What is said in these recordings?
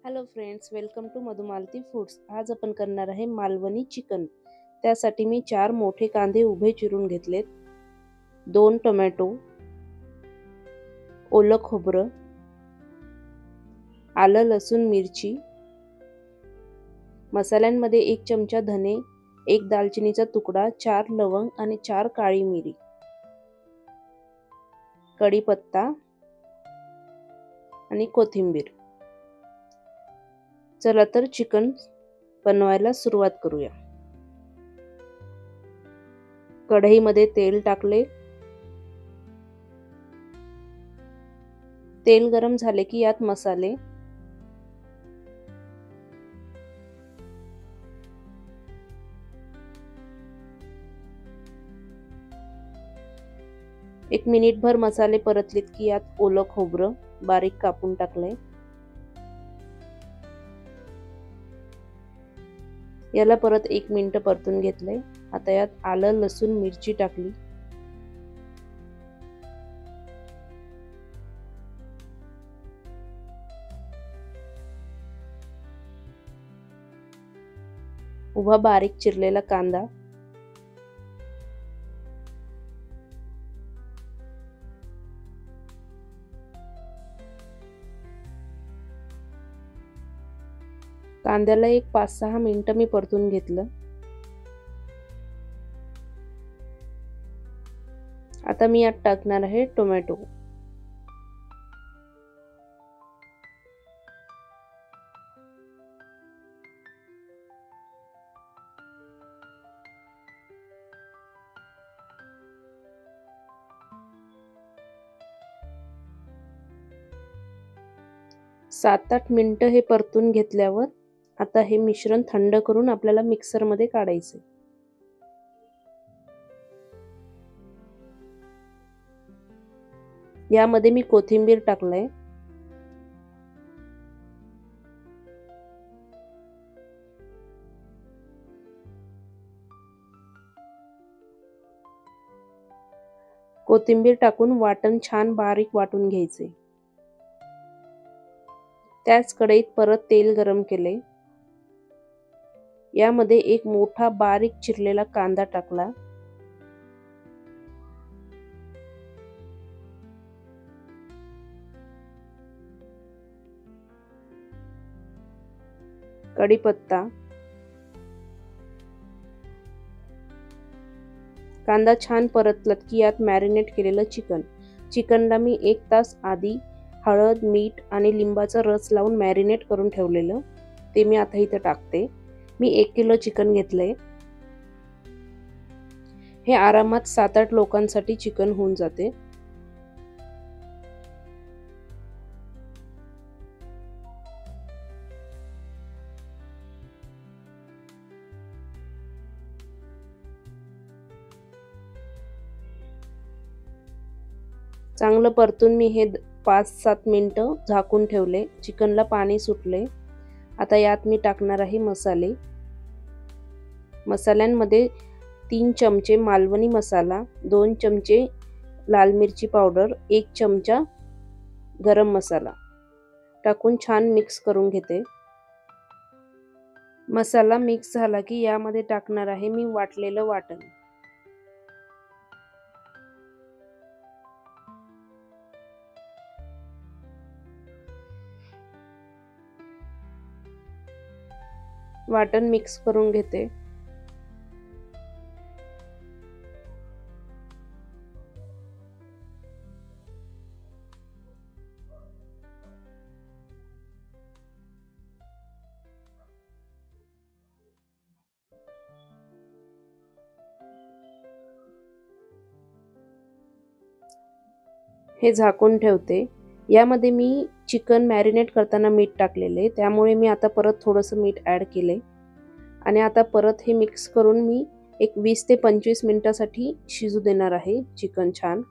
Hello friends, welcome to Madhumalati foods. आज आपण करणार आहे मालवणी चिकन. त्यासाठी मी 4 मोठे कांदे उभे चिरून घेतलेत, 2 टोमॅटो, ओलं खोबरं, आलं लसूण मिरची, मसाल्यांमध्ये 1 चमचा धने, 1 दालचिनीचा तुकडा, 4 लवंग आणि 4 काळी मिरी, कढीपत्ता आणि कोथिंबीर. चला तर चिकन बनवायला सुरुवात करूया. कढईमध्ये तेल टाकले. तेल गरम झाले की यात मसाले, एक मिनिटभर मसाले परतलेत की यात ओलं खोबरं बारीक कापून टाकले. याला परत 1 मिनिट परतून घेतले. आता यात आलं लसूण मिरची टाकली. उभा बारीक चिरलेला कांदा, कांद्याला एक 5-6 मिनिटं मी परतून घेतलं. आता मी यात टाकणार आहे टोमॅटो. सात 8 मिनिटं हे परतून घेतल्यावर आता हे मिश्रण थंड करून आपल्याला मिक्सरमध्ये काढायचे. यामध्ये मी कोथिंबीर टाकलंय. कोथिंबीर टाकून वाटण छान बारीक वाटून घ्यायचे. त्याच कढईत परत तेल गरम केले. यामध्ये एक मोठा बारीक चिरलेला कांदा टाकला. कढीपत्ता, कांदा छान परतला की यात मॅरिनेट केलेलं चिकनला मी 1 तास आधी हळद, मीठ आणि लिंबाचा रस लावून मॅरिनेट करून ठेवलेलं ते मी आता इथे टाकते. मी 1 किलो चिकन घेतलंय. हे आरामात 7-8 लोकांसाठी चिकन होऊन जाते. चांगलं परतून मी हे 5-7 मिनिटं झाकून ठेवले. चिकनला पाणी सुटले. आता यात मी टाकणार आहे मसाले. मसाल्यांमध्ये 3 चमचे मालवणी मसाला, 2 चमचे लाल मिरची पावडर, 1 चमचा गरम मसाला टाकून छान मिक्स करून घेते. मसाला मिक्स झाला की यामध्ये टाकणार आहे मी वाटलेलं वाटण. वाटण मिक्स करून घेते. हे झाकून ठेवते. यामध्ये मी चिकन मॅरिनेट करताना मीठ टाकलेले, त्यामुळे मी आता परत थोडंसं मीठ ॲड केले आणि आता परत हे मिक्स करून मी एक 20 ते 25 मिनिटासाठी शिजू देणार आहे चिकन छान.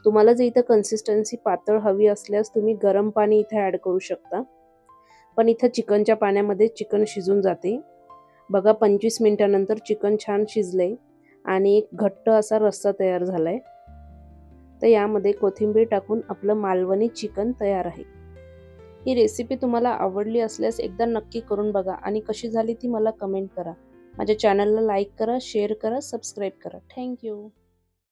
तुम्हाला जर इथं कन्सिस्टन्सी पातळ हवी असल्यास तुम्ही गरम पाणी इथे ॲड करू शकता, पण इथं चिकनच्या पाण्यामध्ये चिकन शिजून जाते. बघा 25 मिनिटानंतर चिकन छान शिजले आणि एक घट्ट असा रस्सा तयार झालाय. तर यामध्ये कोथिंबीर टाकून आपलं मालवणी चिकन तयार आहे. ही रेसिपी तुम्हाला आवडली असल्यास एकदा नक्की करून बघा आणि कशी झाली ती मला कमेंट करा. माझ्या चॅनलला लाईक करा, शेअर करा, सबस्क्राईब करा. Thank you.